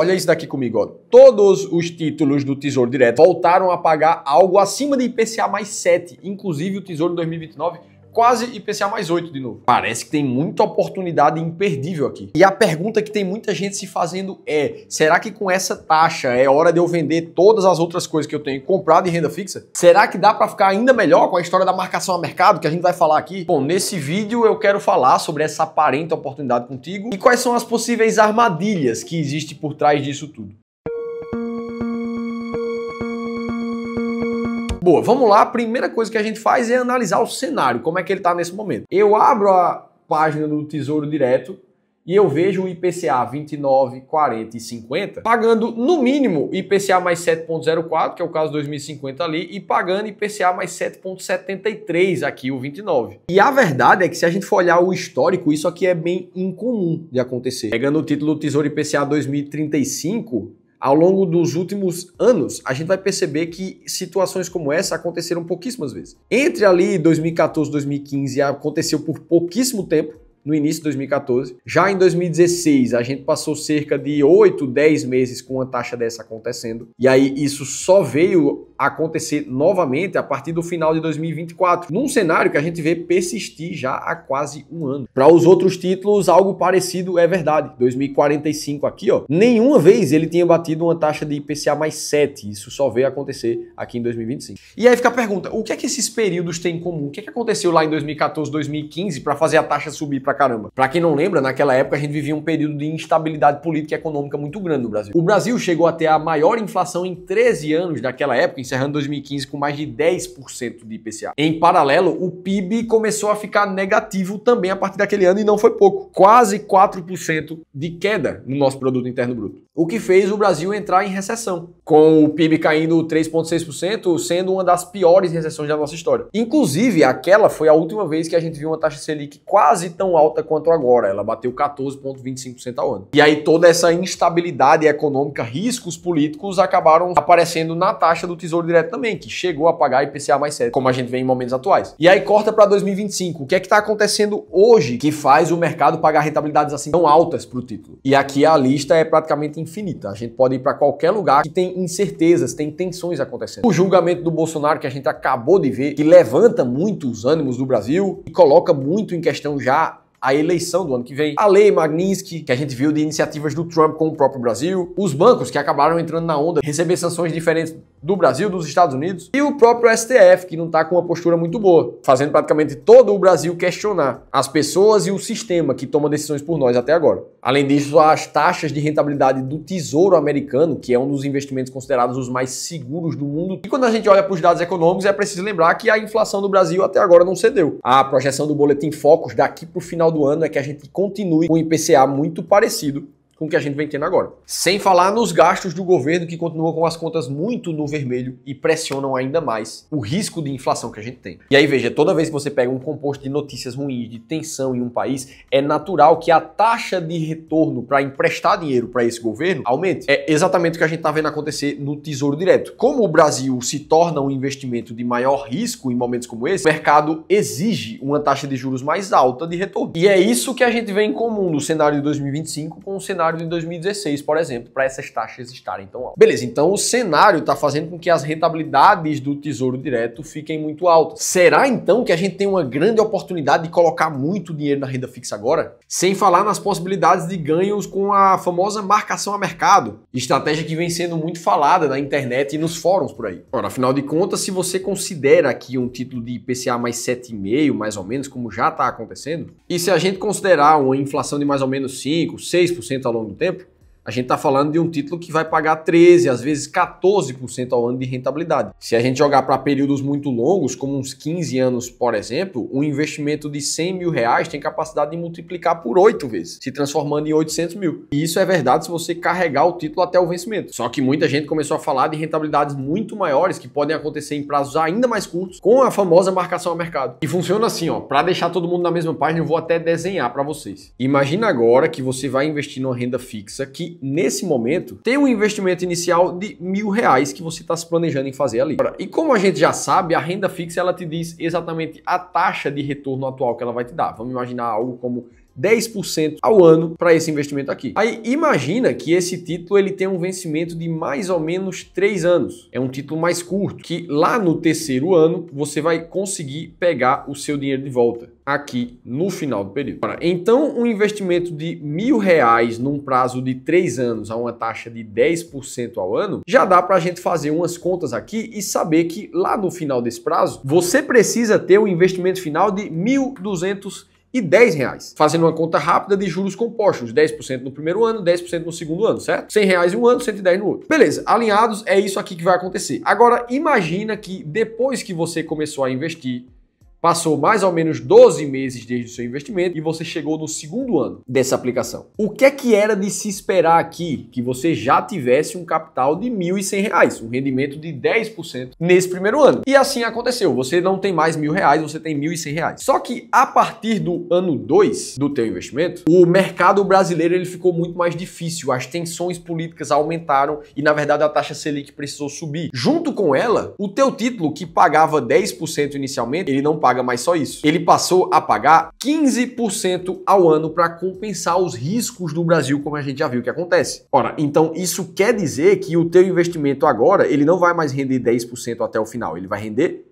Olha isso daqui comigo, ó. Todos os títulos do Tesouro Direto voltaram a pagar algo acima de IPCA mais 7, inclusive o Tesouro 2029 quase IPCA mais 8 de novo. Parece que tem muita oportunidade imperdível aqui. E a pergunta que tem muita gente se fazendo é, será que com essa taxa é hora de eu vender todas as outras coisas que eu tenho comprado em renda fixa? Será que dá para ficar ainda melhor com a história da marcação a mercado que a gente vai falar aqui? Bom, nesse vídeo eu quero falar sobre essa aparente oportunidade contigo e quais são as possíveis armadilhas que existem por trás disso tudo. Boa, vamos lá. A primeira coisa que a gente faz é analisar o cenário, como é que ele está nesse momento. Eu abro a página do Tesouro Direto e eu vejo o IPCA 29, 40 e 50 pagando no mínimo IPCA mais 7,04, que é o caso 2050 ali, e pagando IPCA mais 7,73 aqui, o 29. E a verdade é que se a gente for olhar o histórico, isso aqui é bem incomum de acontecer. Pegando o título do Tesouro IPCA 2035... ao longo dos últimos anos, a gente vai perceber que situações como essa aconteceram pouquíssimas vezes. Entre ali 2014 e 2015 aconteceu por pouquíssimo tempo, no início de 2014. Já em 2016, a gente passou cerca de 8, 10 meses com uma taxa dessa acontecendo. E aí isso só veio acontecer novamente a partir do final de 2024, num cenário que a gente vê persistir já há quase um ano. Para os outros títulos, algo parecido é verdade. 2045 aqui, ó, nenhuma vez ele tinha batido uma taxa de IPCA mais 7. Isso só veio acontecer aqui em 2025. E aí fica a pergunta, o que é que esses períodos têm em comum? O que é que aconteceu lá em 2014, 2015 para fazer a taxa subir pra caramba? Para quem não lembra, naquela época a gente vivia um período de instabilidade política e econômica muito grande no Brasil. O Brasil chegou a ter a maior inflação em 13 anos daquela época, encerrando 2015 com mais de 10% de IPCA. Em paralelo, o PIB começou a ficar negativo também a partir daquele ano e não foi pouco. Quase 4% de queda no nosso produto interno bruto. O que fez o Brasil entrar em recessão, com o PIB caindo 3,6%, sendo uma das piores recessões da nossa história. Inclusive, aquela foi a última vez que a gente viu uma taxa Selic quase tão alta quanto agora. Ela bateu 14,25% ao ano. E aí toda essa instabilidade econômica, riscos políticos acabaram aparecendo na taxa do Tesouro Direto também, que chegou a pagar IPCA mais 7, como a gente vê em momentos atuais. E aí corta para 2025. O que é que está acontecendo hoje que faz o mercado pagar rentabilidades assim tão altas para o título? E aqui a lista é praticamente infinita. A gente pode ir para qualquer lugar que tem incertezas, tem tensões acontecendo. O julgamento do Bolsonaro que a gente acabou de ver, que levanta muito os ânimos do Brasil e coloca muito em questão já a eleição do ano que vem, a lei Magnitsky, que a gente viu de iniciativas do Trump com o próprio Brasil, os bancos que acabaram entrando na onda, receber sanções diferentes do Brasil, dos Estados Unidos, e o próprio STF, que não está com uma postura muito boa, fazendo praticamente todo o Brasil questionar as pessoas e o sistema que toma decisões por nós até agora. Além disso, as taxas de rentabilidade do Tesouro Americano, que é um dos investimentos considerados os mais seguros do mundo. E quando a gente olha para os dados econômicos, é preciso lembrar que a inflação do Brasil até agora não cedeu. A projeção do Boletim Focus daqui para o final do ano é que a gente continue com o IPCA muito parecido com o que a gente vem tendo agora. Sem falar nos gastos do governo que continuam com as contas muito no vermelho e pressionam ainda mais o risco de inflação que a gente tem. E aí veja, toda vez que você pega um composto de notícias ruins, de tensão em um país, é natural que a taxa de retorno para emprestar dinheiro para esse governo aumente. É exatamente o que a gente está vendo acontecer no Tesouro Direto. Como o Brasil se torna um investimento de maior risco em momentos como esse, o mercado exige uma taxa de juros mais alta de retorno. E é isso que a gente vê em comum no cenário de 2025 com o cenário de 2016, por exemplo, para essas taxas estarem tão altas. Beleza, então o cenário está fazendo com que as rentabilidades do Tesouro Direto fiquem muito altas. Será então que a gente tem uma grande oportunidade de colocar muito dinheiro na renda fixa agora? Sem falar nas possibilidades de ganhos com a famosa marcação a mercado, estratégia que vem sendo muito falada na internet e nos fóruns por aí. Ora, afinal de contas, se você considera aqui um título de IPCA mais 7,5, mais ou menos, como já está acontecendo, e se a gente considerar uma inflação de mais ou menos 5, 6% ao longo do tempo, a gente está falando de um título que vai pagar 13%, às vezes 14% ao ano de rentabilidade. Se a gente jogar para períodos muito longos, como uns 15 anos, por exemplo, um investimento de 100 mil reais tem capacidade de multiplicar por 8 vezes, se transformando em 800 mil. E isso é verdade se você carregar o título até o vencimento. Só que muita gente começou a falar de rentabilidades muito maiores que podem acontecer em prazos ainda mais curtos, com a famosa marcação a mercado. E funciona assim, ó, para deixar todo mundo na mesma página, eu vou até desenhar para vocês. Imagina agora que você vai investir numa renda fixa que nesse momento tem um investimento inicial de R$1.000 que você está se planejando em fazer ali. E como a gente já sabe, a renda fixa ela te diz exatamente a taxa de retorno atual que ela vai te dar. Vamos imaginar algo como 10% ao ano para esse investimento aqui. Aí imagina que esse título ele tem um vencimento de mais ou menos 3 anos. É um título mais curto, que lá no terceiro ano você vai conseguir pegar o seu dinheiro de volta aqui no final do período. Então, um investimento de R$1.000 num prazo de 3 anos a uma taxa de 10% ao ano, já dá para a gente fazer umas contas aqui e saber que lá no final desse prazo, você precisa ter um investimento final de R$1.210. Fazendo uma conta rápida de juros compostos, 10% no primeiro ano, 10% no segundo ano, certo? R$100 em um ano, 110 no outro. Beleza, alinhados, é isso aqui que vai acontecer. Agora, imagina que depois que você começou a investir, passou mais ou menos 12 meses desde o seu investimento e você chegou no segundo ano dessa aplicação. O que é que era de se esperar aqui? Que você já tivesse um capital de R$1.100, um rendimento de 10% nesse primeiro ano. E assim aconteceu. Você não tem mais R$1.000, você tem R$1.100. Só que a partir do ano 2 do teu investimento, o mercado brasileiro ele ficou muito mais difícil. As tensões políticas aumentaram e, na verdade, a taxa Selic precisou subir. Junto com ela, o teu título que pagava 10% inicialmente, ele não paga mais só isso. Ele passou a pagar 15% ao ano para compensar os riscos do Brasil, como a gente já viu que acontece. Ora, então isso quer dizer que o teu investimento agora, ele não vai mais render 10% até o final, ele vai render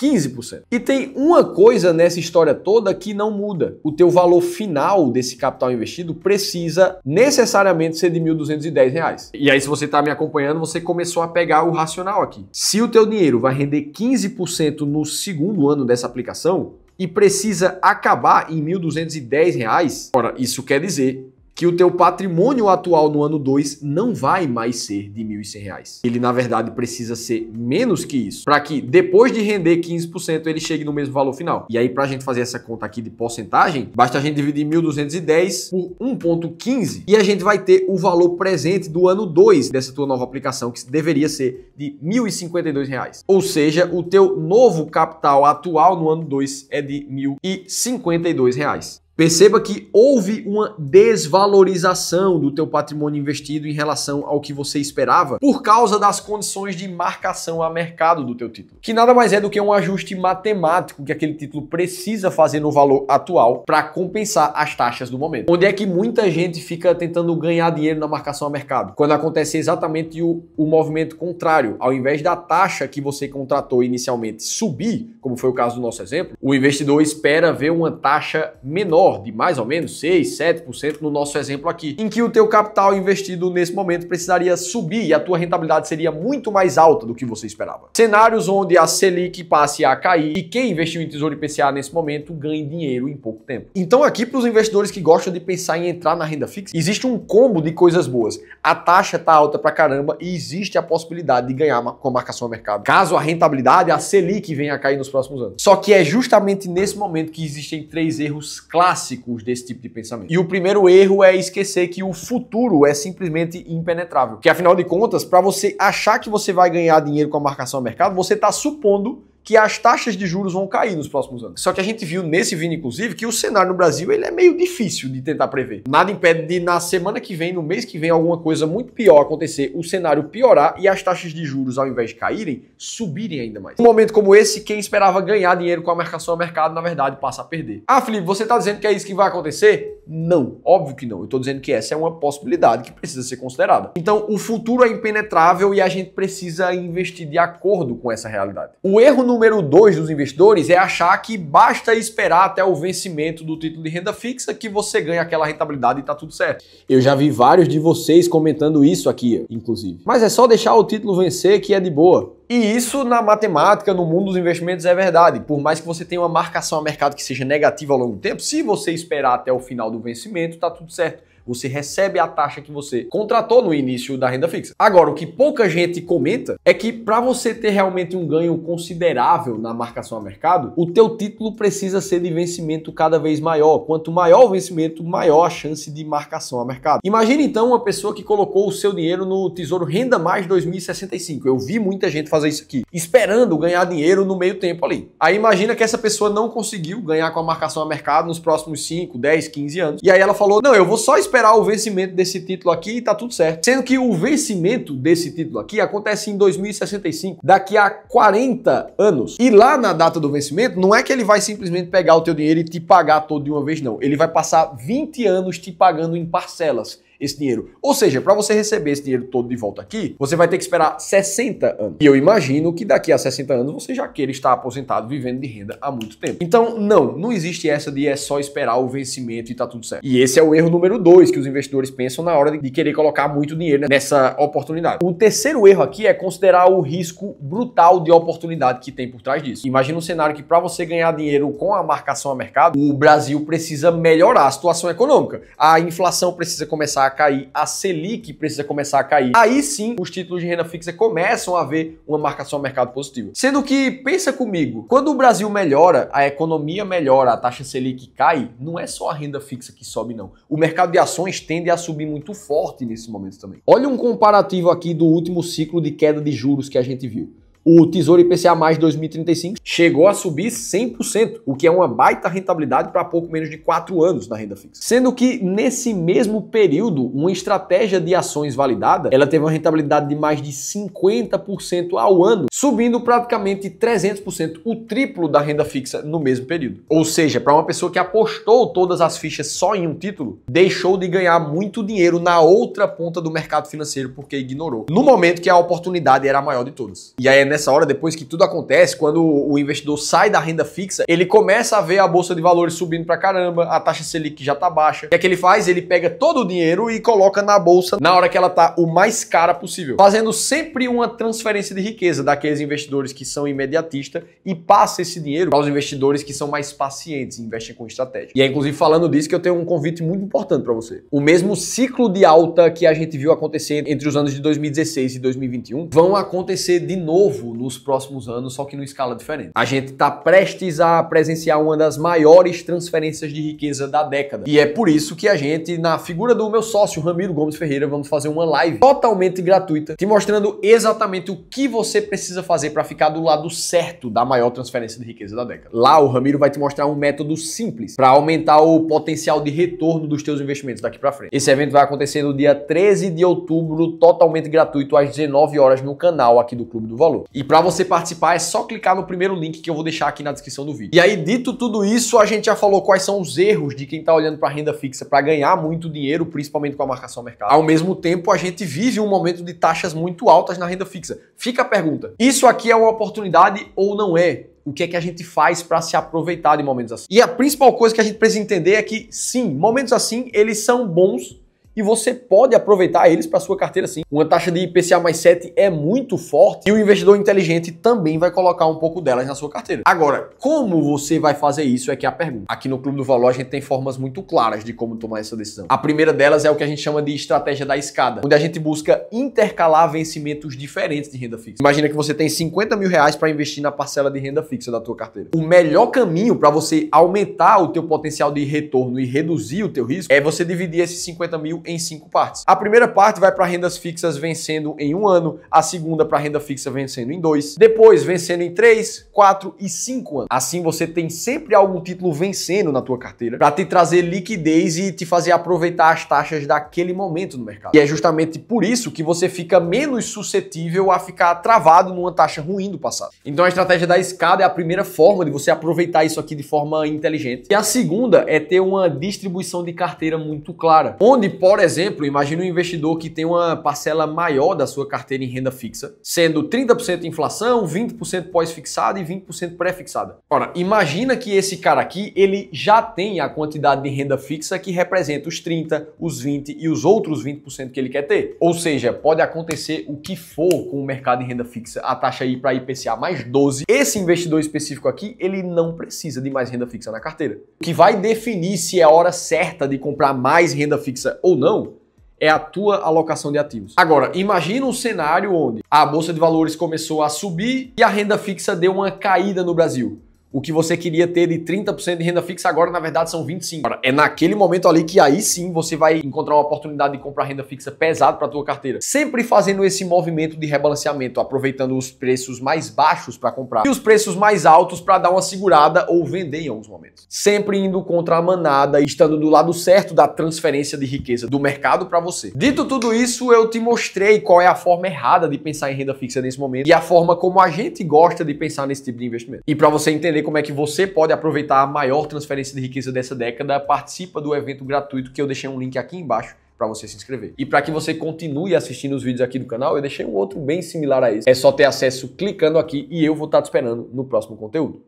15%. E tem uma coisa nessa história toda que não muda. O teu valor final desse capital investido precisa necessariamente ser de R$1.210. E aí, se você está me acompanhando, você começou a pegar o racional aqui. Se o teu dinheiro vai render 15% no segundo ano dessa aplicação e precisa acabar em R$1.210, ora, isso quer dizer que o teu patrimônio atual no ano 2 não vai mais ser de R$1.100. Ele, na verdade, precisa ser menos que isso, para que depois de render 15%, ele chegue no mesmo valor final. E aí, para a gente fazer essa conta aqui de porcentagem, basta a gente dividir 1.210 por 1,15 e a gente vai ter o valor presente do ano 2 dessa tua nova aplicação, que deveria ser de R$1.052. Ou seja, o teu novo capital atual no ano 2 é de R$1.052. Perceba que houve uma desvalorização do teu patrimônio investido em relação ao que você esperava por causa das condições de marcação a mercado do teu título, que nada mais é do que um ajuste matemático que aquele título precisa fazer no valor atual para compensar as taxas do momento. Onde é que muita gente fica tentando ganhar dinheiro na marcação a mercado? Quando acontece exatamente o movimento contrário. Ao invés da taxa que você contratou inicialmente subir, como foi o caso do nosso exemplo, o investidor espera ver uma taxa menor, de mais ou menos 6, 7% no nosso exemplo aqui, em que o teu capital investido nesse momento precisaria subir e a tua rentabilidade seria muito mais alta do que você esperava. Cenários onde a Selic passe a cair e quem investiu em Tesouro IPCA nesse momento ganhe dinheiro em pouco tempo. Então aqui para os investidores que gostam de pensar em entrar na renda fixa, existe um combo de coisas boas. A taxa tá alta pra caramba e existe a possibilidade de ganhar com a marcação a mercado. Caso a rentabilidade, a Selic venha a cair nos próximos anos. Só que é justamente nesse momento que existem 3 erros clássicos desse tipo de pensamento. E o primeiro erro é esquecer que o futuro é simplesmente impenetrável. Que afinal de contas, para você achar que você vai ganhar dinheiro com a marcação a mercado, você está supondo que as taxas de juros vão cair nos próximos anos. Só que a gente viu nesse vídeo, inclusive, que o cenário no Brasil ele é meio difícil de tentar prever. Nada impede de na semana que vem, no mês que vem, alguma coisa muito pior acontecer, o cenário piorar e as taxas de juros, ao invés de caírem, subirem ainda mais. Num momento como esse, quem esperava ganhar dinheiro com a marcação a mercado, na verdade, passa a perder. Ah, Felipe, você está dizendo que é isso que vai acontecer? Não, óbvio que não. Eu estou dizendo que essa é uma possibilidade que precisa ser considerada. Então, o futuro é impenetrável e a gente precisa investir de acordo com essa realidade. O erro número 2 dos investidores é achar que basta esperar até o vencimento do título de renda fixa que você ganha aquela rentabilidade e tá tudo certo. Eu já vi vários de vocês comentando isso aqui, inclusive. Mas é só deixar o título vencer que é de boa. E isso na matemática, no mundo dos investimentos é verdade. Por mais que você tenha uma marcação a mercado que seja negativa ao longo do tempo, se você esperar até o final do vencimento, tá tudo certo. Você recebe a taxa que você contratou no início da renda fixa. Agora, o que pouca gente comenta é que para você ter realmente um ganho considerável na marcação a mercado, o teu título precisa ser de vencimento cada vez maior. Quanto maior o vencimento, maior a chance de marcação a mercado. Imagine então uma pessoa que colocou o seu dinheiro no Tesouro Renda Mais 2065. Eu vi muita gente fazer isso aqui, esperando ganhar dinheiro no meio tempo ali. Aí imagina que essa pessoa não conseguiu ganhar com a marcação a mercado nos próximos 5, 10, 15 anos. E aí ela falou, não, eu vou só esperar esperar o vencimento desse título aqui e tá tudo certo. Sendo que o vencimento desse título aqui acontece em 2065, daqui a 40 anos. E lá na data do vencimento, não é que ele vai simplesmente pegar o teu dinheiro e te pagar todo de uma vez, não. Ele vai passar 20 anos te pagando em parcelas esse dinheiro. Ou seja, para você receber esse dinheiro todo de volta aqui, você vai ter que esperar 60 anos. E eu imagino que daqui a 60 anos você já queira estar aposentado, vivendo de renda há muito tempo. Então, não existe essa de é só esperar o vencimento e tá tudo certo. E esse é o erro número 2 que os investidores pensam na hora de querer colocar muito dinheiro nessa oportunidade. O terceiro erro aqui é considerar o risco brutal de oportunidade que tem por trás disso. Imagina um cenário que para você ganhar dinheiro com a marcação a mercado, o Brasil precisa melhorar a situação econômica. A inflação precisa começar a cair, a Selic precisa começar a cair. Aí sim, os títulos de renda fixa começam a ver uma marcação a mercado positiva. Sendo que, pensa comigo, quando o Brasil melhora, a economia melhora, a taxa Selic cai, não é só a renda fixa que sobe, não. O mercado de ações tende a subir muito forte nesses momentos também. Olha um comparativo aqui do último ciclo de queda de juros que a gente viu. O Tesouro IPCA mais 2035 chegou a subir 100%, o que é uma baita rentabilidade para pouco menos de 4 anos na renda fixa. Sendo que nesse mesmo período, uma estratégia de ações validada, ela teve uma rentabilidade de mais de 50% ao ano, subindo praticamente 300%, o triplo da renda fixa no mesmo período. Ou seja, para uma pessoa que apostou todas as fichas só em um título, deixou de ganhar muito dinheiro na outra ponta do mercado financeiro porque ignorou, no momento que a oportunidade era a maior de todas. E aí nessa hora, depois que tudo acontece, quando o investidor sai da renda fixa, ele começa a ver a bolsa de valores subindo pra caramba, a taxa Selic já tá baixa. O que é que ele faz? Ele pega todo o dinheiro e coloca na bolsa na hora que ela tá o mais cara possível, fazendo sempre uma transferência de riqueza daqueles investidores que são imediatistas e passa esse dinheiro para os investidores que são mais pacientes e investem com estratégia. E é inclusive falando disso que eu tenho um convite muito importante para você. O mesmo ciclo de alta que a gente viu acontecer entre os anos de 2016 e 2021 vão acontecer de novo nos próximos anos, só que numa escala diferente. A gente está prestes a presenciar uma das maiores transferências de riqueza da década. E é por isso que a gente, na figura do meu sócio, Ramiro Gomes Ferreira, vamos fazer uma live totalmente gratuita, te mostrando exatamente o que você precisa fazer para ficar do lado certo da maior transferência de riqueza da década. Lá, o Ramiro vai te mostrar um método simples para aumentar o potencial de retorno dos teus investimentos daqui para frente. Esse evento vai acontecer no dia 13 de outubro, totalmente gratuito, às 19 horas no canal aqui do Clube do Valor. E para você participar é só clicar no primeiro link que eu vou deixar aqui na descrição do vídeo. E aí, dito tudo isso, a gente já falou quais são os erros de quem está olhando para renda fixa para ganhar muito dinheiro, principalmente com a marcação ao mercado. Ao mesmo tempo, a gente vive um momento de taxas muito altas na renda fixa. Fica a pergunta, isso aqui é uma oportunidade ou não é? O que é que a gente faz para se aproveitar de momentos assim? E a principal coisa que a gente precisa entender é que, sim, momentos assim, eles são bons e você pode aproveitar eles para sua carteira sim. Uma taxa de IPCA mais 7 é muito forte e o investidor inteligente também vai colocar um pouco delas na sua carteira. Agora, como você vai fazer isso é que é a pergunta. Aqui no Clube do Valor a gente tem formas muito claras de como tomar essa decisão. A primeira delas é o que a gente chama de estratégia da escada, onde a gente busca intercalar vencimentos diferentes de renda fixa. Imagina que você tem 50 mil reais para investir na parcela de renda fixa da tua carteira. O melhor caminho para você aumentar o teu potencial de retorno e reduzir o teu risco é você dividir esses 50 mil em 5 partes. A primeira parte vai para rendas fixas vencendo em 1 ano, a segunda para renda fixa vencendo em 2, depois vencendo em 3, 4 e 5 anos. Assim você tem sempre algum título vencendo na tua carteira para te trazer liquidez e te fazer aproveitar as taxas daquele momento no mercado. E é justamente por isso que você fica menos suscetível a ficar travado numa taxa ruim do passado. Então a estratégia da escada é a primeira forma de você aproveitar isso aqui de forma inteligente. E a segunda é ter uma distribuição de carteira muito clara, onde, por exemplo, imagine um investidor que tem uma parcela maior da sua carteira em renda fixa, sendo 30% inflação, 20% pós-fixada e 20% pré-fixada. Ora, imagina que esse cara aqui, ele já tem a quantidade de renda fixa que representa os 30%, os 20% e os outros 20% que ele quer ter. Ou seja, pode acontecer o que for com o mercado em renda fixa, a taxa ir para IPCA mais 12. Esse investidor específico aqui, ele não precisa de mais renda fixa na carteira. O que vai definir se é a hora certa de comprar mais renda fixa ou não é a tua alocação de ativos. Agora, imagina um cenário onde a Bolsa de Valores começou a subir e a renda fixa deu uma caída no Brasil. O que você queria ter de 30% de renda fixa agora, na verdade, são 25%. Agora, é naquele momento ali que aí sim você vai encontrar uma oportunidade de comprar renda fixa pesado para a tua carteira. Sempre fazendo esse movimento de rebalanceamento, aproveitando os preços mais baixos para comprar e os preços mais altos para dar uma segurada ou vender em alguns momentos. Sempre indo contra a manada e estando do lado certo da transferência de riqueza do mercado para você. Dito tudo isso, eu te mostrei qual é a forma errada de pensar em renda fixa nesse momento e a forma como a gente gosta de pensar nesse tipo de investimento. E para você entender como é que você pode aproveitar a maior transferência de riqueza dessa década, participa do evento gratuito que eu deixei um link aqui embaixo para você se inscrever. E para que você continue assistindo os vídeos aqui do canal, eu deixei um outro bem similar a esse. É só ter acesso clicando aqui e eu vou estar te esperando no próximo conteúdo.